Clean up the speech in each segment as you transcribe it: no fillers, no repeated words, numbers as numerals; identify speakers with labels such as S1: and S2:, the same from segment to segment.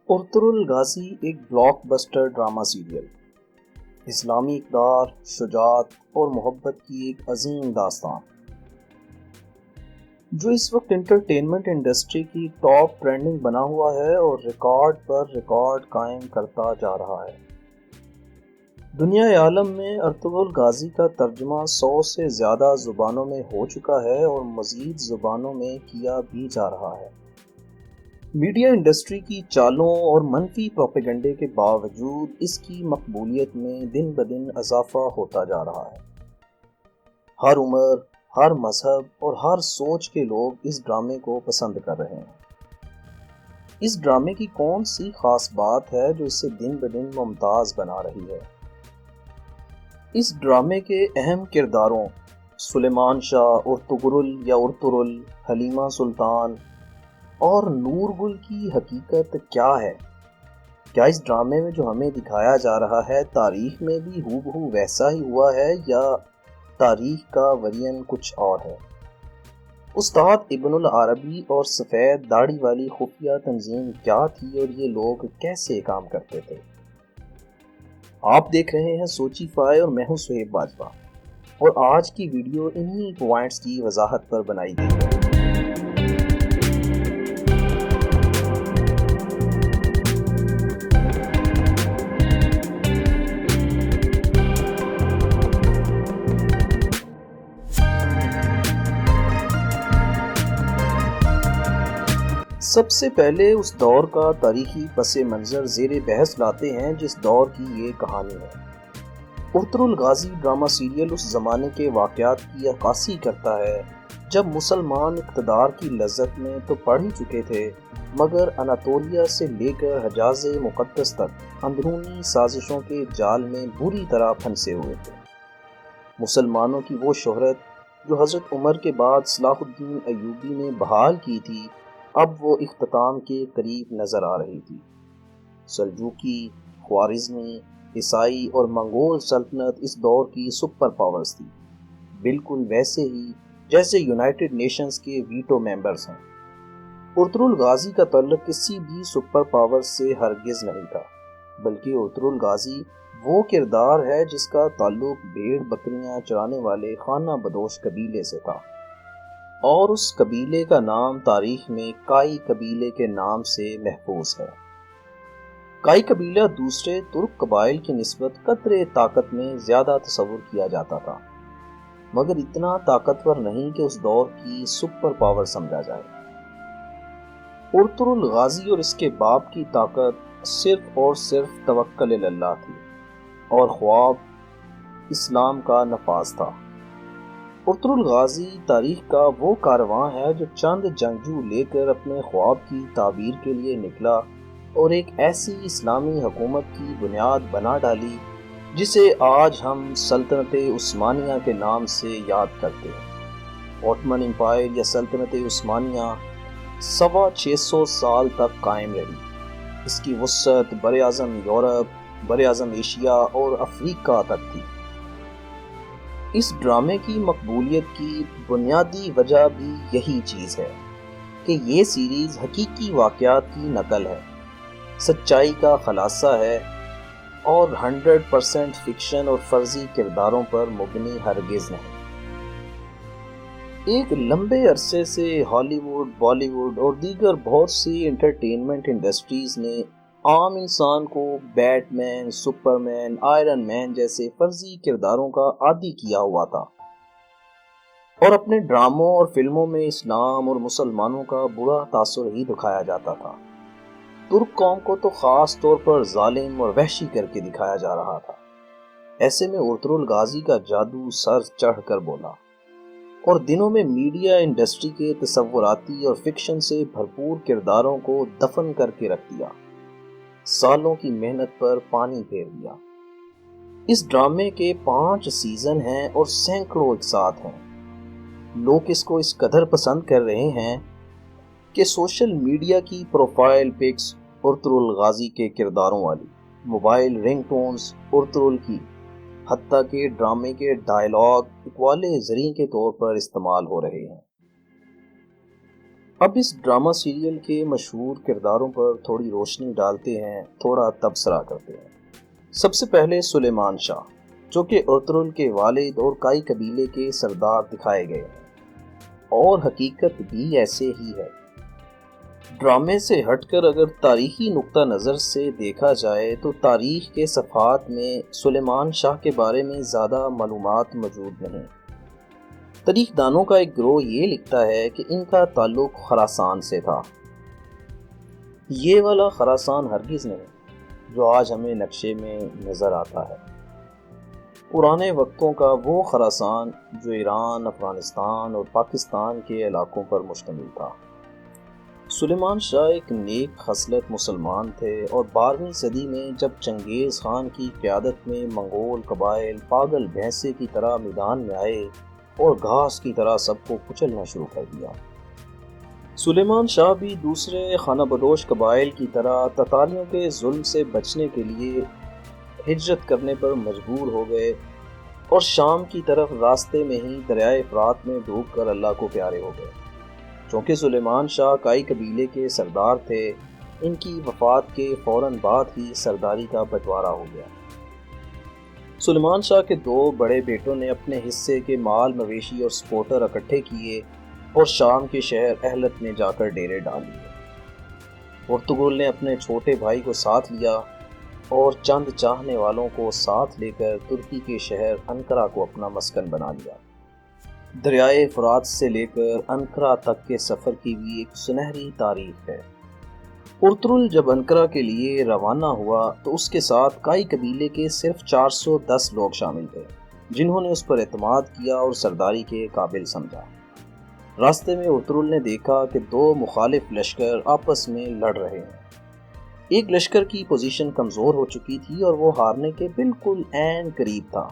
S1: Ertugrul Ghazi ایک block buster drama serial, اسلامی اقدار، شجاعت اور محبت کی ایک عظیم داستان جو اس وقت انٹرٹینمنٹ انڈسٹری کی ٹاپ ٹرینڈنگ بنا ہوا ہے اور ریکارڈ پر ریکارڈ قائم کرتا جا رہا ہے۔ دنیا عالم میں ارطغرل غازی کا ترجمہ 100 سے زیادہ زبانوں میں ہو چکا ہے اور مزید زبانوں میں کیا بھی جا رہا ہے۔ میڈیا انڈسٹری کی چالوں اور منفی پروپیگنڈے کے باوجود اس کی مقبولیت میں دن بدن اضافہ ہوتا جا رہا ہے۔ ہر عمر، ہر مذہب اور ہر سوچ کے لوگ اس ڈرامے کو پسند کر رہے ہیں۔ اس ڈرامے کی کون سی خاص بات ہے جو اسے دن بدن ممتاز بنا رہی ہے؟ اس ڈرامے کے اہم کرداروں سلیمان شاہ، ارطغرل یا ارطرل، حلیمہ سلطان اور نور گل کی حقیقت کیا ہے؟ کیا اس ڈرامے میں جو ہمیں دکھایا جا رہا ہے تاریخ میں بھی ہو بہو ویسا ہی ہوا ہے یا تاریخ کا ورژن کچھ اور ہے؟ استاد ابن العربی اور سفید داڑھی والی خفیہ تنظیم کیا تھی اور یہ لوگ کیسے کام کرتے تھے؟ آپ دیکھ رہے ہیں سوچی فائی اور میں ہوں سہیب باجوہ، اور آج کی ویڈیو انہی پوائنٹس کی وضاحت پر بنائی گئی ہے۔ سب سے پہلے اس دور کا تاریخی پس منظر زیر بحث لاتے ہیں جس دور کی یہ کہانی ہے۔ ارطغرل غازی ڈرامہ سیریل اس زمانے کے واقعات کی عکاسی کرتا ہے جب مسلمان اقتدار کی لذت میں تو پڑ ہی چکے تھے، مگر اناطولیہ سے لے کر حجاز مقدس تک اندرونی سازشوں کے جال میں بری طرح پھنسے ہوئے تھے۔ مسلمانوں کی وہ شہرت جو حضرت عمر کے بعد صلاح الدین ایوبی نے بحال کی تھی، اب وہ اختتام کے قریب نظر آ رہی تھی۔ سلجوقی، خوارزمی، عیسائی اور منگول سلطنت اس دور کی سپر پاورز تھی، بالکل ویسے ہی جیسے یونائٹڈ نیشنز کے ویٹو ممبرز ہیں۔ ارطغرل غازی کا تعلق کسی بھی سپر پاور سے ہرگز نہیں تھا، بلکہ ارطغرل غازی وہ کردار ہے جس کا تعلق بھیڑ بکریاں چرانے والے خانہ بدوش قبیلے سے تھا، اور اس قبیلے کا نام تاریخ میں کائی قبیلے کے نام سے محفوظ ہے۔ کائی قبیلہ دوسرے ترک قبائل کی نسبت قدرے طاقت میں زیادہ تصور کیا جاتا تھا، مگر اتنا طاقتور نہیں کہ اس دور کی سپر پاور سمجھا جائے۔ ارطغرل غازی اور اس کے باپ کی طاقت صرف اور صرف توکل اللہ تھی، اور خواب اسلام کا نفاذ تھا۔ ارطغرل غازی تاریخ کا وہ کارواں ہے جو چند جنگجو لے کر اپنے خواب کی تعبیر کے لیے نکلا اور ایک ایسی اسلامی حکومت کی بنیاد بنا ڈالی جسے آج ہم سلطنت عثمانیہ کے نام سے یاد کرتے ہیں۔ اوٹمن امپائر یا سلطنت عثمانیہ 650 سال تک قائم رہی۔ اس کی وسعت براعظم یورپ، براعظم ایشیا اور افریقہ تک تھی۔ اس ڈرامے کی مقبولیت کی بنیادی وجہ بھی یہی چیز ہے کہ یہ سیریز حقیقی واقعات کی نقل ہے، سچائی کا خلاصہ ہے اور 100% فکشن اور فرضی کرداروں پر مبنی ہرگز نہیں۔ ایک لمبے عرصے سے ہالی ووڈ، بالی ووڈ اور دیگر بہت سی انٹرٹینمنٹ انڈسٹریز نے عام انسان کو بیٹ مین، سپر مین، آئرن مین جیسے فرضی کرداروں کا عادی کیا ہوا تھا، اور اپنے ڈراموں اور فلموں میں اسلام اور مسلمانوں کا برا تاثر ہی دکھایا جاتا تھا۔ ترک قوم کو تو خاص طور پر ظالم اور وحشی کر کے دکھایا جا رہا تھا۔ ایسے میں ارطغرل غازی کا جادو سر چڑھ کر بولا، اور دنوں میں میڈیا انڈسٹری کے تصوراتی اور فکشن سے بھرپور کرداروں کو دفن کر کے رکھ دیا، سالوں کی محنت پر پانی پھیر دیا۔ اس ڈرامے کے 5 سیزن ہیں اور سینکڑوں اقساط ہیں۔ لوگ اس کو اس قدر پسند کر رہے ہیں کہ سوشل میڈیا کی پروفائل پکس ارطغرل غازی کے کرداروں والی، موبائل رنگ ٹونز ارطغرل کی، حتیٰ کہ ڈرامے کے ڈائیلاگ اقوال زریں کے طور پر استعمال ہو رہے ہیں۔ اب اس ڈرامہ سیریل کے مشہور کرداروں پر تھوڑی روشنی ڈالتے ہیں، تھوڑا تبصرہ کرتے ہیں۔ سب سے پہلے سلیمان شاہ، جو کہ ارطغرل کے والد اور کائی قبیلے کے سردار دکھائے گئے ہیں، اور حقیقت بھی ایسے ہی ہے۔ ڈرامے سے ہٹ کر اگر تاریخی نقطہ نظر سے دیکھا جائے تو تاریخ کے صفحات میں سلیمان شاہ کے بارے میں زیادہ معلومات موجود نہیں۔ تاریخ دانوں کا ایک گروہ یہ لکھتا ہے کہ ان کا تعلق خراسان سے تھا۔ یہ والا خراسان ہرگز نہیں جو آج ہمیں نقشے میں نظر آتا ہے۔ پرانے وقتوں کا وہ خراسان جو ایران، افغانستان اور پاکستان کے علاقوں پر مشتمل تھا۔ سلیمان شاہ ایک نیک خصلت مسلمان تھے، اور 12ویں صدی میں جب چنگیز خان کی قیادت میں منگول قبائل پاگل بھینسے کی طرح میدان میں آئے اور گھاس کی طرح سب کو کچلنا شروع کر دیا۔ سلیمان شاہ بھی دوسرے خانہ بدوش قبائل کی طرح تتاریوں کے ظلم سے بچنے کے لیے ہجرت کرنے پر مجبور ہو گئے، اور شام کی طرف راستے میں ہی دریائے فرات میں ڈوب کر اللہ کو پیارے ہو گئے۔ چونکہ سلیمان شاہ کائی قبیلے کے سردار تھے، ان کی وفات کے فوراً بعد ہی سرداری کا بٹوارا ہو گیا۔ سلیمان شاہ کے 2 بڑے بیٹوں نے اپنے حصے کے مال مویشی اور سپوٹر اکٹھے کیے اور شام کے شہر اہلت میں جا کر ڈیرے ڈال لیے۔ ارطغرل نے اپنے چھوٹے بھائی کو ساتھ لیا اور چند چاہنے والوں کو ساتھ لے کر ترکی کے شہر انقرہ کو اپنا مسکن بنا لیا۔ دریائے فرات سے لے کر انقرہ تک کے سفر کی بھی ایک سنہری تاریخ ہے۔ ارطغرل جب انقرہ کے لیے روانہ ہوا تو اس کے ساتھ کائی قبیلے کے صرف 410 لوگ شامل تھے، جنہوں نے اس پر اعتماد کیا اور سرداری کے قابل سمجھا۔ راستے میں ارطغرل نے دیکھا کہ 2 مخالف لشکر آپس میں لڑ رہے ہیں۔ ایک لشکر کی پوزیشن کمزور ہو چکی تھی اور وہ ہارنے کے بالکل عین قریب تھا۔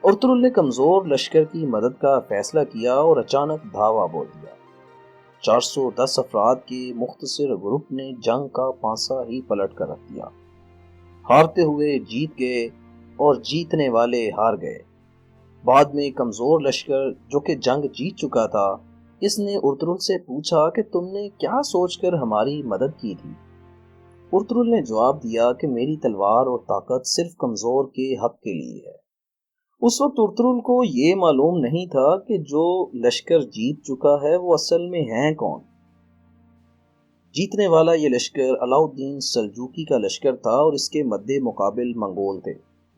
S1: ارطغرل نے کمزور لشکر کی مدد کا فیصلہ کیا اور اچانک دھاوا بول دیا۔ 410 افراد کے مختصر گروپ نے جنگ کا پانسا ہی پلٹ کر رکھ دیا۔ ہارتے ہوئے جیت گئے اور جیتنے والے ہار گئے۔ بعد میں کمزور لشکر جو کہ جنگ جیت چکا تھا، اس نے ارطغرل سے پوچھا کہ تم نے کیا سوچ کر ہماری مدد کی تھی؟ ارطغرل نے جواب دیا کہ میری تلوار اور طاقت صرف کمزور کے حق کے لیے ہے۔ اس وقت ارطغرل کو یہ معلوم نہیں تھا کہ جو لشکر جیت چکا ہے وہ اصل میں ہیں کون۔ جیتنے والا یہ لشکر علاؤالدین سلجوقی کا لشکر تھا، اور اس کے مد مقابل منگول تھے،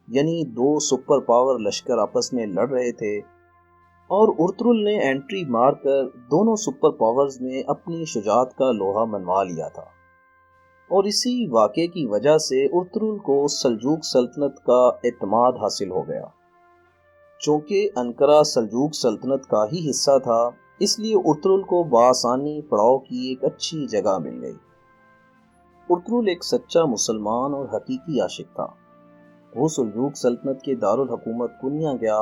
S1: یعنی 2 سپر پاور لشکر آپس میں لڑ رہے تھے، اور ارطغرل نے انٹری مار کر دونوں سپر پاورز میں اپنی شجاعت کا لوہا منوا لیا تھا، اور اسی واقعے کی وجہ سے ارطغرل کو سلجوق سلطنت کا اعتماد حاصل ہو گیا۔ چونکہ انقرہ سلجوق سلطنت کا ہی حصہ تھا، اس لیے ارطغرل کو بآسانی پڑاؤ کی ایک اچھی جگہ مل گئی۔ ارطغرل ایک سچا مسلمان اور حقیقی عاشق تھا۔ وہ سلجوق سلطنت کے دارالحکومت کنیا گیا۔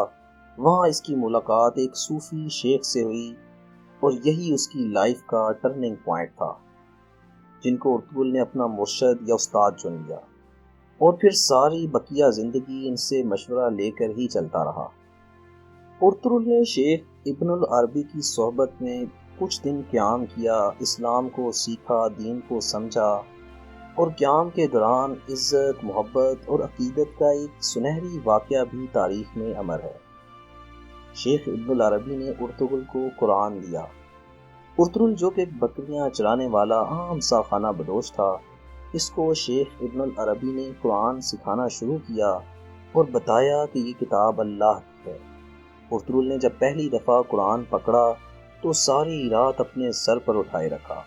S1: وہاں اس کی ملاقات ایک صوفی شیخ سے ہوئی، اور یہی اس کی لائف کا ٹرننگ پوائنٹ تھا، جن کو ارطغرل نے اپنا مرشد یا استاد چن لیا، اور پھر ساری بقیہ زندگی ان سے مشورہ لے کر ہی چلتا رہا۔ ارطغرل نے شیخ ابن العربی کی صحبت میں کچھ دن قیام کیا، اسلام کو سیکھا، دین کو سمجھا، اور قیام کے دوران عزت، محبت اور عقیدت کا ایک سنہری واقعہ بھی تاریخ میں امر ہے۔ شیخ ابن العربی نے ارطغرل کو قرآن دیا۔ ارطغرل جو کہ ایک بکریاں چرانے والا عام سا خانہ بدوش تھا، اس کو شیخ ابن العربی نے قرآن سکھانا شروع کیا اور بتایا کہ یہ کتاب اللہ کی ہے۔ ارطغرل نے جب پہلی دفعہ قرآن پکڑا تو ساری رات اپنے سر پر اٹھائے رکھا۔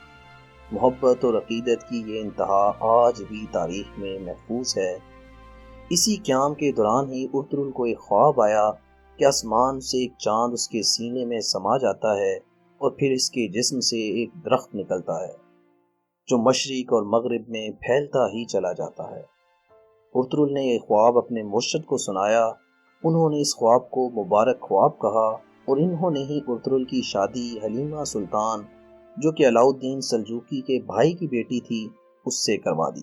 S1: محبت اور عقیدت کی یہ انتہا آج بھی تاریخ میں محفوظ ہے۔ اسی قیام کے دوران ہی ارطغرل کو ایک خواب آیا کہ آسمان سے ایک چاند اس کے سینے میں سما جاتا ہے، اور پھر اس کے جسم سے ایک درخت نکلتا ہے جو مشرق اور مغرب میں پھیلتا ہی چلا جاتا ہے۔ ارطغرل نے یہ خواب اپنے مرشد کو سنایا۔ انہوں نے اس خواب کو مبارک خواب کہا، اور انہوں نے ہی ارطغرل کی شادی حلیمہ سلطان، جو کہ علاؤالدین سلجوقی کے بھائی کی بیٹی تھی، اس سے کروا دی،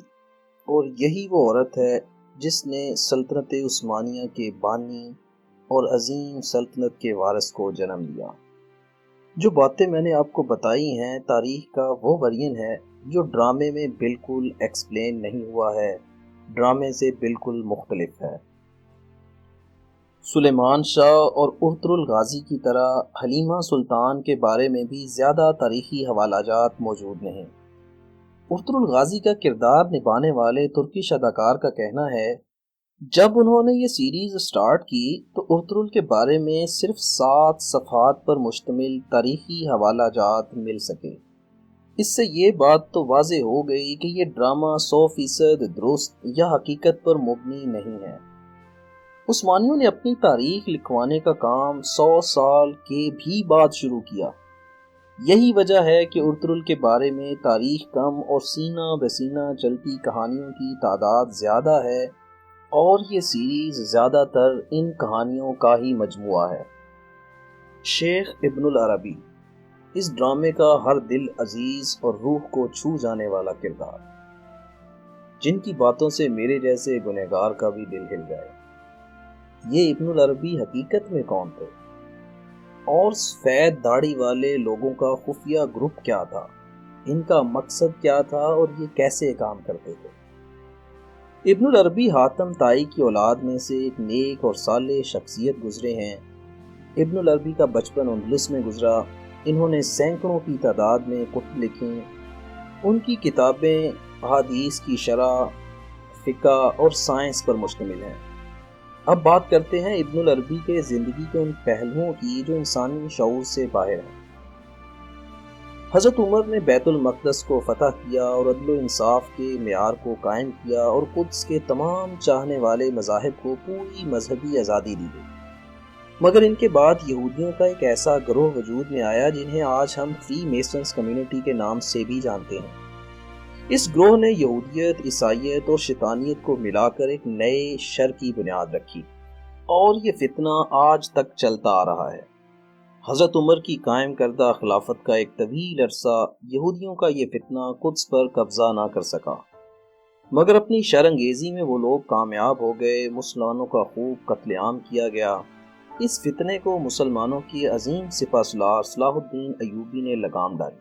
S1: اور یہی وہ عورت ہے جس نے سلطنت عثمانیہ کے بانی اور عظیم سلطنت کے وارث کو جنم دیا۔ جو باتیں میں نے آپ کو بتائی ہیں تاریخ کا وہ ورژن ہے جو ڈرامے میں بالکل ایکسپلین نہیں ہوا ہے، ڈرامے سے بالکل مختلف ہے۔ سلیمان شاہ اور ارطغرل غازی کی طرح حلیمہ سلطان کے بارے میں بھی زیادہ تاریخی حوالہ جات موجود نہیں۔ ارطغرل غازی کا کردار نبھانے والے ترکش اداکار کا کہنا ہے جب انہوں نے یہ سیریز سٹارٹ کی تو ارطغرل کے بارے میں صرف 7 صفحات پر مشتمل تاریخی حوالہ جات مل سکے۔ اس سے یہ بات تو واضح ہو گئی کہ یہ ڈرامہ 100% درست یا حقیقت پر مبنی نہیں ہے۔ عثمانیوں نے اپنی تاریخ لکھوانے کا کام 100 سال کے بھی بعد شروع کیا۔ یہی وجہ ہے کہ ارطغرل کے بارے میں تاریخ کم اور سینہ بسینہ چلتی کہانیوں کی تعداد زیادہ ہے، اور یہ سیریز زیادہ تر ان کہانیوں کا ہی مجموعہ ہے۔ شیخ ابن العربی، اس ڈرامے کا ہر دل عزیز اور روح کو چھو جانے والا کردار، جن کی باتوں سے میرے جیسے گنہگار کا بھی دل ہل جائے۔ یہ ابن العربی حقیقت میں کون تھے؟ اور سفید داڑھی والے لوگوں کا خفیہ گروپ کیا تھا؟ ان کا مقصد کیا تھا اور یہ کیسے کام کرتے تھے؟ ابن العربی حاتم طائی کی اولاد میں سے ایک نیک اور صالح شخصیت گزرے ہیں۔ ابن العربی کا بچپن اندلس میں گزرا۔ انہوں نے سینکڑوں کی تعداد میں کتب لکھیں۔ ان کی کتابیں احادیث کی شرح، فقہ اور سائنس پر مشتمل ہیں۔ اب بات کرتے ہیں ابن العربی کے زندگی کے ان پہلوؤں کی جو انسانی شعور سے باہر ہیں۔ حضرت عمر نے بیت المقدس کو فتح کیا اور عدل و انصاف کے معیار کو قائم کیا، اور قدس کے تمام چاہنے والے مذاہب کو پوری مذہبی آزادی دی گئی۔ مگر ان کے بعد یہودیوں کا ایک ایسا گروہ وجود میں آیا جنہیں آج ہم فری میسنز کمیونٹی کے نام سے بھی جانتے ہیں۔ اس گروہ نے یہودیت، عیسائیت اور شیطانیت کو ملا کر ایک نئے شر کی بنیاد رکھی، اور یہ فتنہ آج تک چلتا آ رہا ہے۔ حضرت عمر کی قائم کردہ خلافت کا ایک طویل عرصہ یہودیوں کا یہ فتنہ قدس پر قبضہ نہ کر سکا، مگر اپنی شر انگیزی میں وہ لوگ کامیاب ہو گئے۔ مسلمانوں کا خوب قتل عام کیا گیا۔ اس فتنے کو مسلمانوں کی عظیم سپہ سالار صلاح الدین ایوبی نے لگام ڈالی،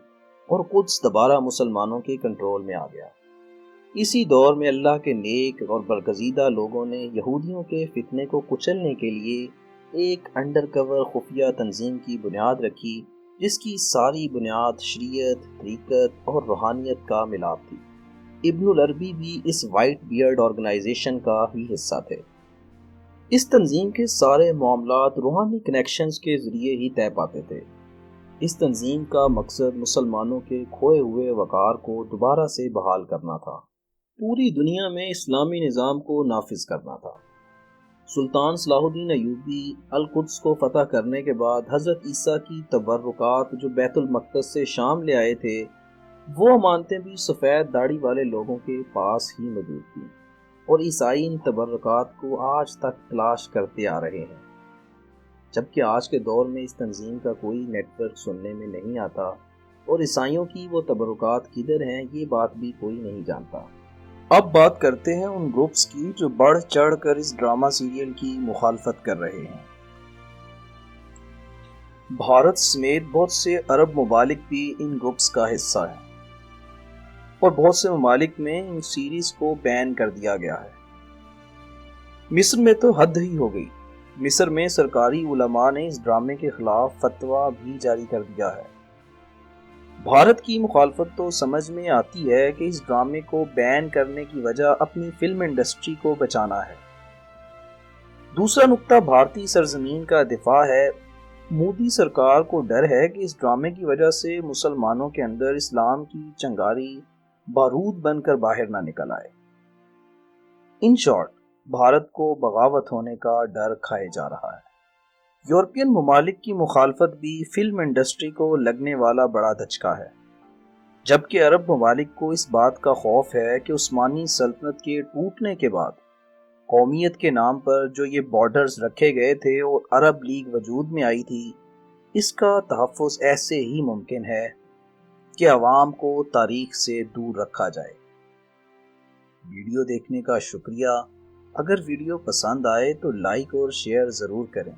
S1: اور قدس دوبارہ مسلمانوں کے کنٹرول میں آ گیا۔ اسی دور میں اللہ کے نیک اور برگزیدہ لوگوں نے یہودیوں کے فتنے کو کچلنے کے لیے ایک انڈر کور خفیہ تنظیم کی بنیاد رکھی، جس کی ساری بنیاد شریعت، طریقت اور روحانیت کا ملاپ تھی۔ ابن العربی بھی اس وائٹ بیئرڈ آرگنائزیشن کا ہی حصہ تھے۔ اس تنظیم کے سارے معاملات روحانی کنیکشنز کے ذریعے ہی طے پاتے تھے۔ اس تنظیم کا مقصد مسلمانوں کے کھوئے ہوئے وقار کو دوبارہ سے بحال کرنا تھا، پوری دنیا میں اسلامی نظام کو نافذ کرنا تھا۔ سلطان صلاح الدین ایوبی القدس کو فتح کرنے کے بعد حضرت عیسیٰ کی تبرکات جو بیت المقدس سے شام لے آئے تھے، وہ امانتیں بھی سفید داڑھی والے لوگوں کے پاس ہی موجود تھیں، اور عیسائی ان تبرکات کو آج تک تلاش کرتے آ رہے ہیں، جبکہ آج کے دور میں اس تنظیم کا کوئی نیٹ ورک سننے میں نہیں آتا، اور عیسائیوں کی وہ تبرکات کدھر ہیں یہ بات بھی کوئی نہیں جانتا۔ اب بات کرتے ہیں ان گروپس کی جو بڑھ چڑھ کر اس ڈرامہ سیریل کی مخالفت کر رہے ہیں۔ بھارت سمیت بہت سے عرب ممالک بھی ان گروپس کا حصہ ہیں، اور بہت سے ممالک میں ان سیریز کو بین کر دیا گیا ہے۔ مصر میں تو حد ہی ہو گئی۔ مصر میں سرکاری علماء نے اس ڈرامے کے خلاف فتویٰ بھی جاری کر دیا ہے۔ بھارت کی مخالفت تو سمجھ میں آتی ہے کہ اس ڈرامے کو بین کرنے کی وجہ اپنی فلم انڈسٹری کو بچانا ہے۔ دوسرا نقطہ بھارتی سرزمین کا دفاع ہے۔ مودی سرکار کو ڈر ہے کہ اس ڈرامے کی وجہ سے مسلمانوں کے اندر اسلام کی چنگاری بارود بن کر باہر نہ نکل آئے۔ ان شارٹ، بھارت کو بغاوت ہونے کا ڈر کھائے جا رہا ہے۔ یورپین ممالک کی مخالفت بھی فلم انڈسٹری کو لگنے والا بڑا دھچکا ہے، جبکہ عرب ممالک کو اس بات کا خوف ہے کہ عثمانی سلطنت کے ٹوٹنے کے بعد قومیت کے نام پر جو یہ بارڈرز رکھے گئے تھے اور عرب لیگ وجود میں آئی تھی، اس کا تحفظ ایسے ہی ممکن ہے کہ عوام کو تاریخ سے دور رکھا جائے۔ ویڈیو دیکھنے کا شکریہ۔ اگر ویڈیو پسند آئے تو لائک اور شیئر ضرور کریں۔